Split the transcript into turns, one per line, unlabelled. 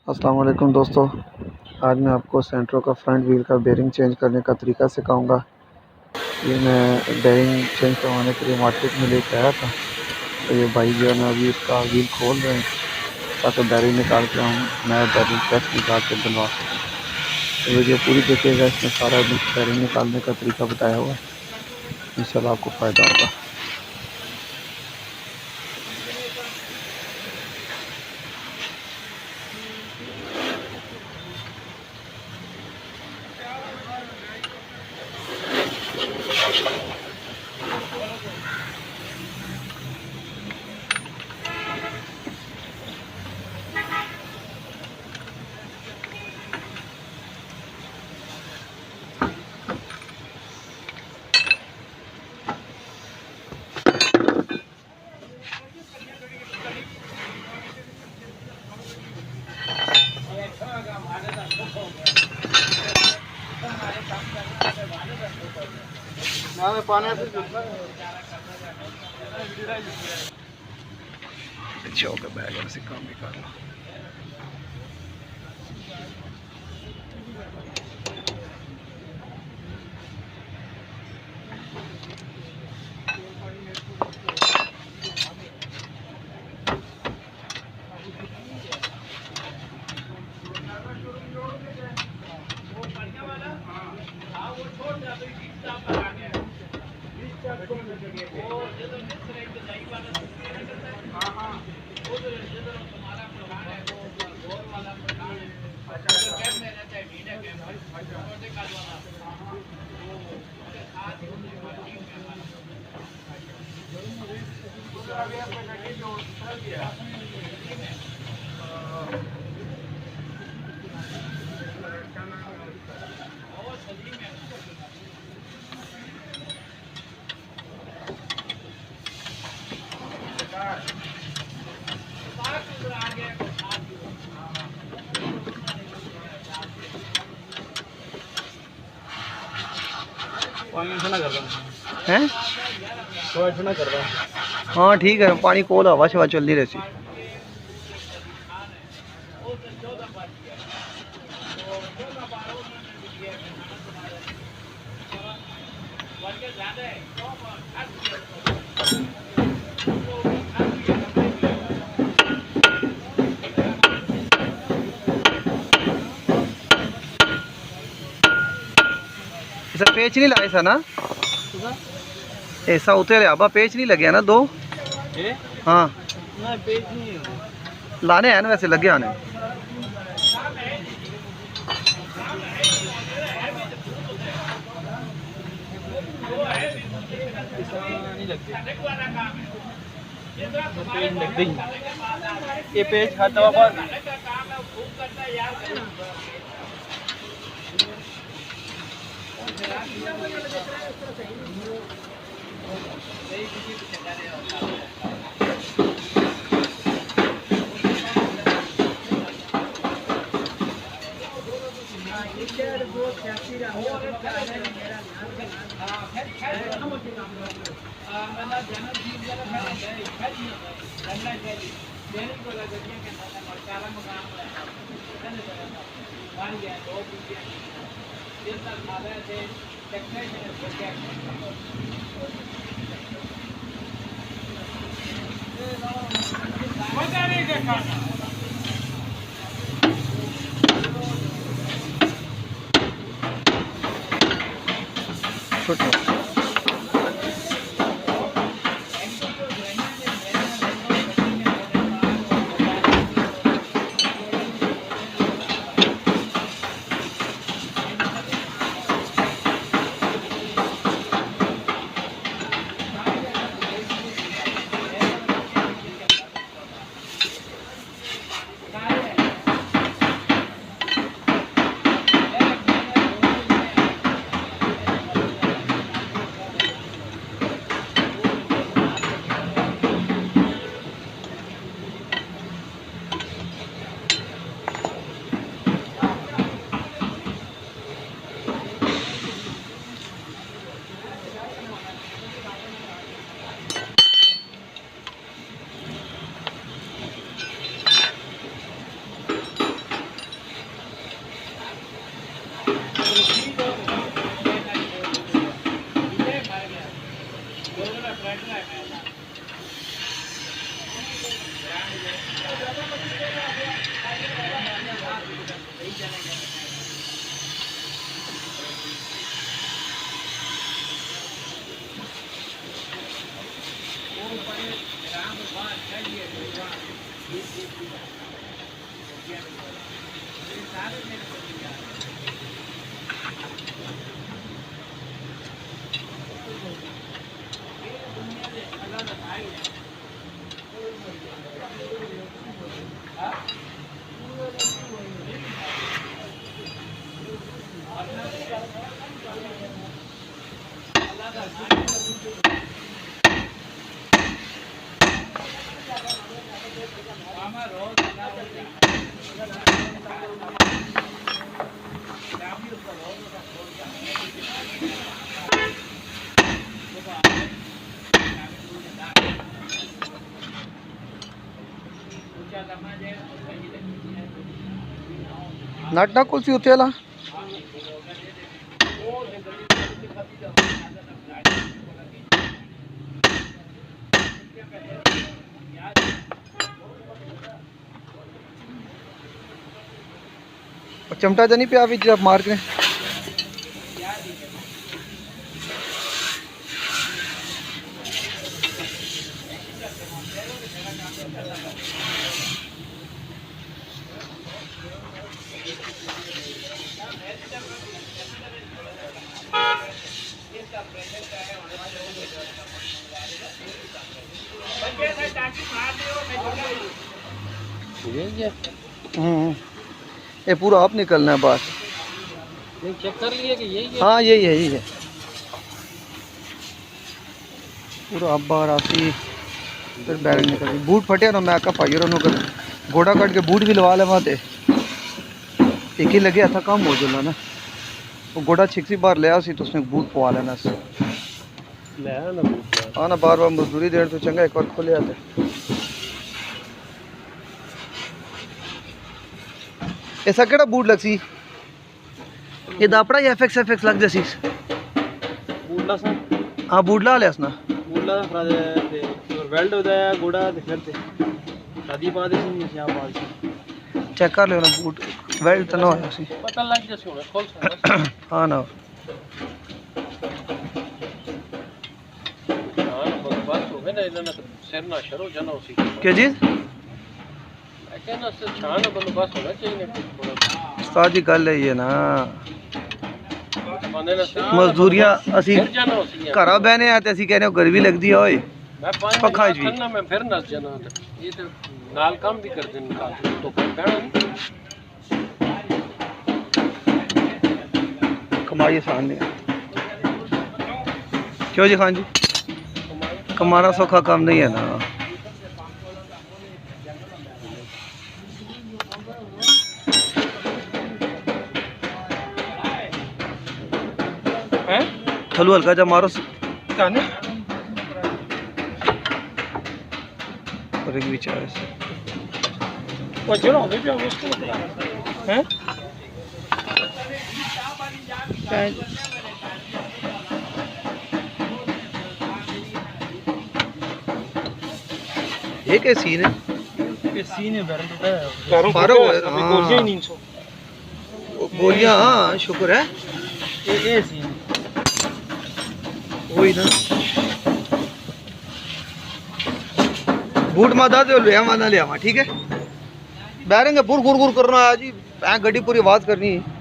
अस्सलाम वालेकुम दोस्तों। आज मैं आपको सेंट्रो का फ्रंट व्हील का बेरिंग चेंज करने का तरीका सिखाऊंगा। ये मैं बेरिंग चेंज करवाने के लिए मार्केट में लेके आया था। तो ये भाई जो है ना अभी इसका व्हील खोल रहे हैं ताकि बेरिंग निकाल के हम नया बेरिंग प्रेस निकाल के डलवा सकें। तो वीडियो पूरी देखिएगा, इसमें सारा बेरिंग निकालने का तरीका बताया हुआ है। इंशाल्लाह आपको फ़ायदा होगा। अच्छा होगा बैग से काम भी कर लो। हैं? हाँ ठीक है, पानी कोल हवा शवा चलती रहती। ऐसा पेच नहीं लाए सा ना, ऐसा उतरे आबा पेच नहीं लगे ना दो। हाँ पेच नहीं लाने हैं ना, वैसे लगे आने। ये पेज खाता हुआ छोटा। नट ना कुल्फी उत्थे वाला चिमटा तो नहीं पिया भी जब मार के ये पूरा आप निकलना है बाहर।
चेक कर लिए कि यही है?
हाँ यही है पूरा आप बाहर आती फिर बैरिंग निकल बूट फटे ना मैं आका पाइयो रहा कर घोड़ा काट के बूट भी लवा ले वहाँ थे एक ही लगे था कम हो जाना ना वो घोड़ा छिक्सी बार ले सी तो उसने बूट पवा लेना से हाँ ना बार बार मजदूरी देर तो चंगा एक बार खोले आते ऐसा केड़ा बूट लग सी ये दापड़ा या एफएक्स लग जैसी
बूटला सा
हाँ बूटला ले असना
बूटला फ्राजे ते वेल्ड होता है गोड़ा ते फिर ते शादी पा दे सी या पा
चेक कर लेना बूट वेल्ड तो ना होया सी
पता लग जैसे होना खोल सा
हाँ ना
बस हो गया ना इधर ना सिर ना शरो जना उसी
क्या चीज
कहना से छान बंदोबस्त होना चाहिए थोड़ा
उस्ताद जी गल है ये ना
बंदे ना
मजदूरियां असी घरा बहने आते असी कहने गर्मी लगदी है ओए
मैं
पक्का जी
ना मैं फिर नस जाना ये तो नाल काम भी कर देन का तो कहना
कमाई आसान नहीं क्यों जी खान जी कमाना सौखा काम नहीं है ना थलू हल्का जा मारो और एक विचार से
वो जो हो गया उसको हैं
ये क्या सीन है
ये सीन है बैरल
फारो
गोलियां ही 300
गोलियां हाँ शुक्र है
ये सीन
वही ना बूट मादा दे ले आवा ना ले आवा ठीक है बैरेंगे पूर गुर गुर करना है जी गड्डी पूरी आवाज करनी है।